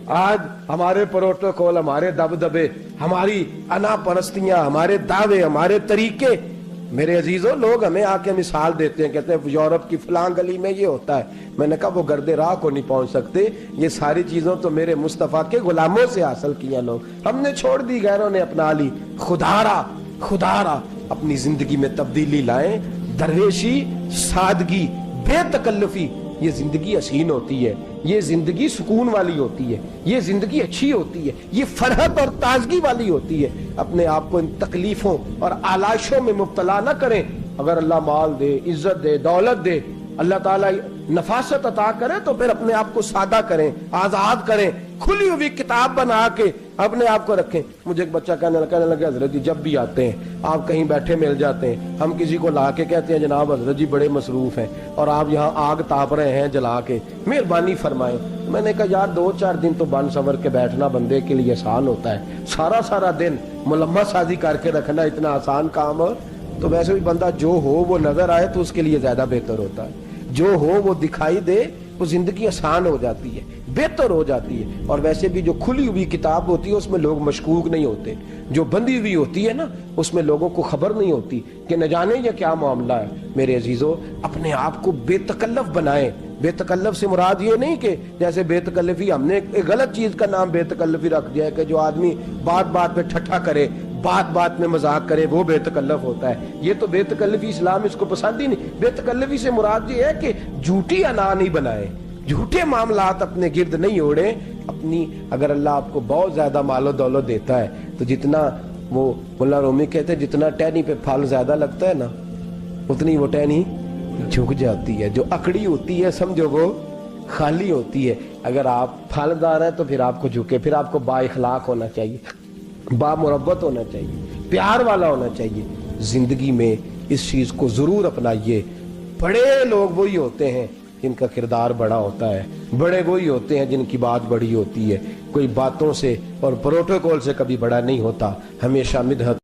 آج ہمارے پروٹوکول، ہمارے دبدبے، ہماری انا پرستیاں، ہمارے دعوے، ہمارے طریقے، میرے عزیزوں لوگ ہمیں آ کے مثال دیتے ہیں، کہتے ہیں یورپ کی فلاں گلی میں یہ ہوتا ہے، میں نے کہا وہ گرد راہ کو نہیں پہنچ سکتے، یہ ساری چیزوں تو میرے مصطفیٰ کے غلاموں سے حاصل کیا لوگ، ہم نے چھوڑ دی، غیروں نے اپنا لی، خدارا اپنی زندگی میں تبدیلی لائیں، درویشی، سادگی، بے تکلفی، یہ زندگی حسین ہوتی ہے، یہ زندگی سکون والی ہوتی ہے، یہ زندگی اچھی ہوتی ہے، یہ فرحت اور تازگی والی ہوتی ہے۔ اپنے آپ کو ان تکلیفوں اور آلائشوں میں مبتلا نہ کریں، اگر اللہ مال دے، عزت دے، دولت دے، اللہ تعالیٰ نفاست عطا کرے تو پھر اپنے آپ کو سادہ کریں، آزاد کریں، کھلی ہوئی کتاب بنا کے اپنے آپ کو رکھیں۔ مجھے ایک بچہ کہنے لگا حضرت جی جب بھی آتے ہیں آپ کہیں بیٹھے مل جاتے ہیں، ہم کسی کو لا کے کہتے ہیں جناب حضرت جی بڑے مصروف ہیں اور آپ یہاں آگ تاپ رہے ہیں جلا کے، مہربانی فرمائیں۔ میں نے کہا یار 2-4 دن تو بن سور کے بیٹھنا بندے کے لیے آسان ہوتا ہے، سارا دن ملمہ سازی کر کے رکھنا اتنا آسان کام ہو تو ویسے بھی بندہ جو ہو وہ نظر آئے تو اس کے لیے زیادہ بہتر ہوتا ہے، جو ہو وہ دکھائی دے وہ زندگی آسان ہو جاتی ہے، بہتر ہو جاتی ہے۔ اور ویسے بھی جو کھلی ہوئی کتاب ہوتی ہے اس میں لوگ مشکوک نہیں ہوتے، جو بندی ہوئی ہوتی ہے نا اس میں لوگوں کو خبر نہیں ہوتی کہ نہ جانے یہ کیا معاملہ ہے۔ میرے عزیزوں اپنے آپ کو بے تکلف بنائیں، بے تکلف سے مراد یہ نہیں کہ جیسے بے تکلفی ہم نے ایک غلط چیز کا نام بے تکلفی رکھ دیا ہے کہ جو آدمی بات پہ ٹھٹھا کرے، बात बात में मजाक करे वो बेतकल्लफ होता है। ये तो बेतकल्लफी इस्लाम इसको पसंद ही नहीं। बेतकल्लफी से मुराद ये है कि झूठी अना नहीं बनाए, झूठे मामलात अपने गिर्द नहीं ओढ़े। अपनी अगर अल्लाह आपको बहुत ज्यादा मालो दौलत देता है तो जितना वो मुल्ला रूमी कहते हैं जितना टहनी पे फल ज्यादा लगता है ना उतनी वो टहनी झुक जाती है। जो अकड़ी होती है समझो वो खाली होती है। अगर आप फलदार हैं तो फिर आपको झुके, फिर आपको बाइखलाक होना चाहिए, बामुरब्बत होना चाहिए, प्यार वाला होना चाहिए। जिंदगी में इस चीज को जरूर अपनाइए। बड़े लोग वही होते हैं जिनका किरदार बड़ा होता है, बड़े वही होते हैं जिनकी बात बड़ी होती है। कोई बातों से और प्रोटोकॉल से कभी बड़ा नहीं होता, हमेशा मिदहत